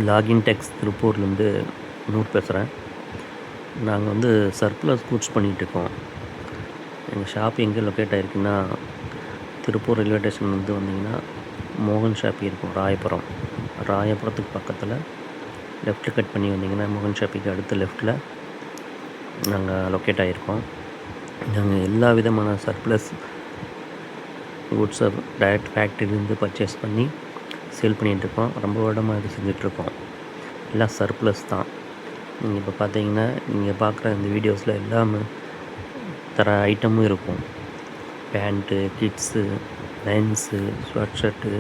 Login டெக்ஸ் திருப்பூர்லேருந்து நூர் பேசுகிறேன். நாங்கள் வந்து சர்ப்ளஸ் கூட்ஸ் பண்ணிகிட்ருக்கோம். எங்கள் ஷாப் எங்கே லொக்கேட் ஆகிருக்குன்னா, திருப்பூர் ரயில்வே ஸ்டேஷன் வந்து வந்தீங்கன்னா மோகன் ஷாப்பி இருக்கும், ராயபுரம். ராயபுரத்துக்கு பக்கத்தில் லெஃப்ட்டில் கட் பண்ணி வந்தீங்கன்னா மோகன் ஷாப்பிக்கு அடுத்த லெஃப்ட்டில் நாங்கள் லொக்கேட் ஆகிருக்கோம். நாங்கள் எல்லா விதமான சர்ப்ளஸ் குட்ஸை டைரக்ட் ஃபேக்ட்ரிலேருந்து பர்ச்சேஸ் பண்ணி சேல் பண்ணிகிட்ருக்கோம். ரொம்ப வருடமாக இது செஞ்சிட்ருக்கோம். எல்லாம் சர்ப்ளஸ் தான். நீங்கள் இப்போ பார்த்தீங்கன்னா நீங்கள் பார்க்குற இந்த வீடியோஸில் எல்லாமே தர ஐட்டமும் இருக்கும். Pant, kids, mens, sweat shirt,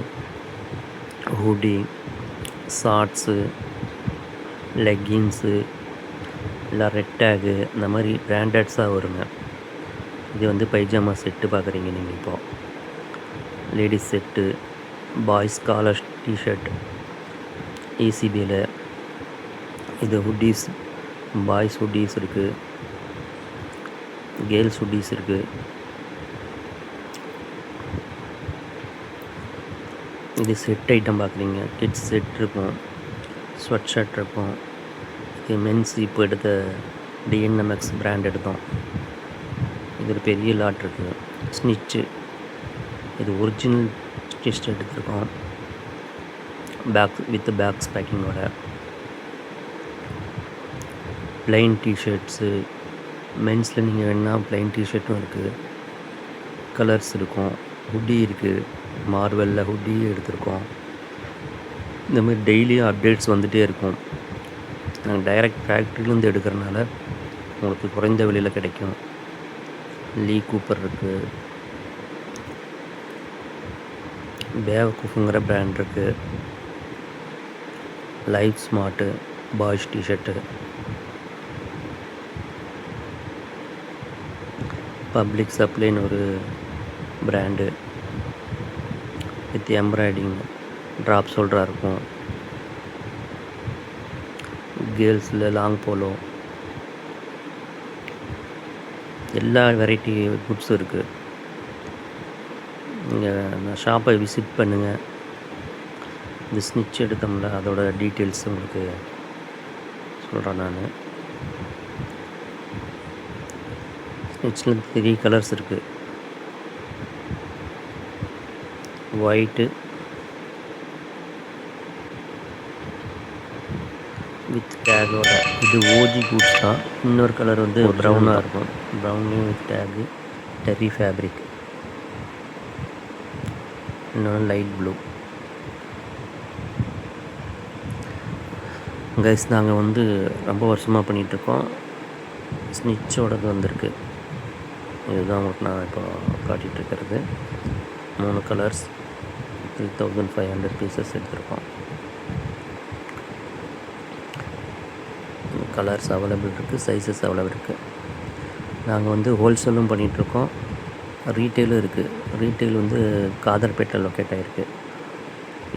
hoodie, shorts, leggings, இல்லை ரெட் டேகு, இந்த மாதிரி பிராண்டட்ஸாக வருங்க. இது வந்து பைஜாமா செட்டு பார்க்குறீங்க நீங்கள் இப்போது. Ladies set, boys collar t shirt, ஏசிபியில் இது ஹுட்டீஸ், பாய்ஸ் ஹுட்டீஸ் இருக்குது, கேர்ள்ஸ் ஹுட்டீஸ் இருக்குது. இது செட் ஐட்டம் பார்க்குறீங்க. கிட்ஸ் செட் இருக்கும், ஸ்வெட் ஷர்ட் இருக்கும். இது மென்ஸ் இப்போ எடுத்த டிஎன்எம்எக்ஸ் பிராண்ட் எடுத்தோம். இது ஒரு பெரிய லாட் இருக்குது. ஸ்னிச்சு, இது ஒரிஜினல் ஸ்டிச் எடுத்துருக்கோம், பேக் வித் பேக்ஸ் பேக்கிங்கோட. ப்ளைன் டிஷர்ட்ஸு, மென்ஸில் நீங்கள் வேணால் ப்ளைன் டிஷர்ட்டும் இருக்குது, கலர்ஸ் இருக்கும். ஹுட்டி இருக்குது, மார்வெல்லில் ஹுட்டி எடுத்திருக்கோம். இந்த மாதிரி டெய்லியும் அப்டேட்ஸ் வந்துகிட்டே இருக்கும். நாங்கள் டைரக்ட் ஃபேக்ட்ரிலேருந்து எடுக்கிறனால உங்களுக்கு குறைந்த விலையில் கிடைக்கும். லீ கூப்பர் இருக்குது, பேவகுஃப்ங்கிற பிராண்ட் இருக்குது, life smart boys t shirt, public சப்ளைன்னு ஒரு பிராண்டு வித் எம்ப்ராய்டிங் ட்ராப் ஷோல்டராக இருக்கும். கேர்ள்ஸில் லாங் போலோ, எல்லா வெரைட்டி குட்ஸும் இருக்குது. நீங்கள் ஷாப்பை விசிட் பண்ணுங்கள். இந்த ஸ்னிச் எடுத்தோம்ல அதோட டீட்டெயில்ஸ் உங்களுக்கு சொல்கிறேன் நான். ஸ்னிச்சில் 3 கலர்ஸ் இருக்குது. ஒயிட்டு வித் டேகோட. இது ஓஜி குட்ஸ் தான். இன்னொரு கலர் வந்து ப்ரௌனாக இருக்கும். ப்ரௌன்லேயும் வித் டேகு, டெர்ரி ஃபேப்ரிக். இன்னொன்று லைட் ப்ளூ. கைஸ், நாங்கள் வந்து ரொம்ப வருஷமாக பண்ணிகிட்ருக்கோம். ஸ்னிச்சோடது வந்திருக்கு. இதுதான் உங்களுக்கு நான் இப்போ காட்டிகிட்ருக்கிறது. 3 கலர்ஸ், 3500 பீசஸ் எடுத்திருக்கோம். கலர்ஸ் அவைலபிள் இருக்குது, சைஸஸ் அவைலபிள் இருக்குது. நாங்கள் வந்து ஹோல்சேலும் பண்ணிகிட்ருக்கோம், ரீட்டெயிலும் இருக்குது. ரீட்டெயில் வந்து காதர்பேட்டில் லொக்கேட் ஆகிருக்கு.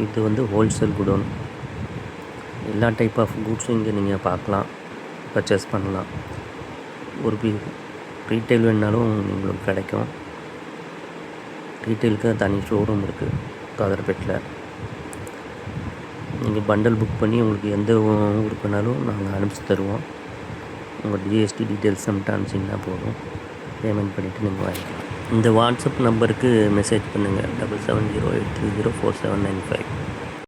இது வந்து ஹோல்சேல் குடோன். எல்லா டைப் ஆஃப் குட்ஸும் இங்கே நீங்கள் பார்க்கலாம், பர்ச்சேஸ் பண்ணலாம். ஒரு ரீட்டெயில் வேணுனாலும் உங்களுக்கு கிடைக்கும். ரீட்டெயிலுக்கு தனி ஷோரூம் இருக்குது காதர்பேட்டில். நீங்கள் பண்டல் புக் பண்ணி உங்களுக்கு எந்த ஊருக்கு வேணாலும் நாங்கள் அனுப்பிச்சி தருவோம். உங்கள் ஜிஎஸ்டி டீட்டெயில்ஸ் மட்டும் அனுப்பிச்சிங்கன்னா போதும், பேமெண்ட் பண்ணிவிட்டு நீங்கள் வாங்கிக்கலாம். இந்த வாட்ஸ்அப் நம்பருக்கு மெசேஜ் பண்ணுங்கள், 7708304795.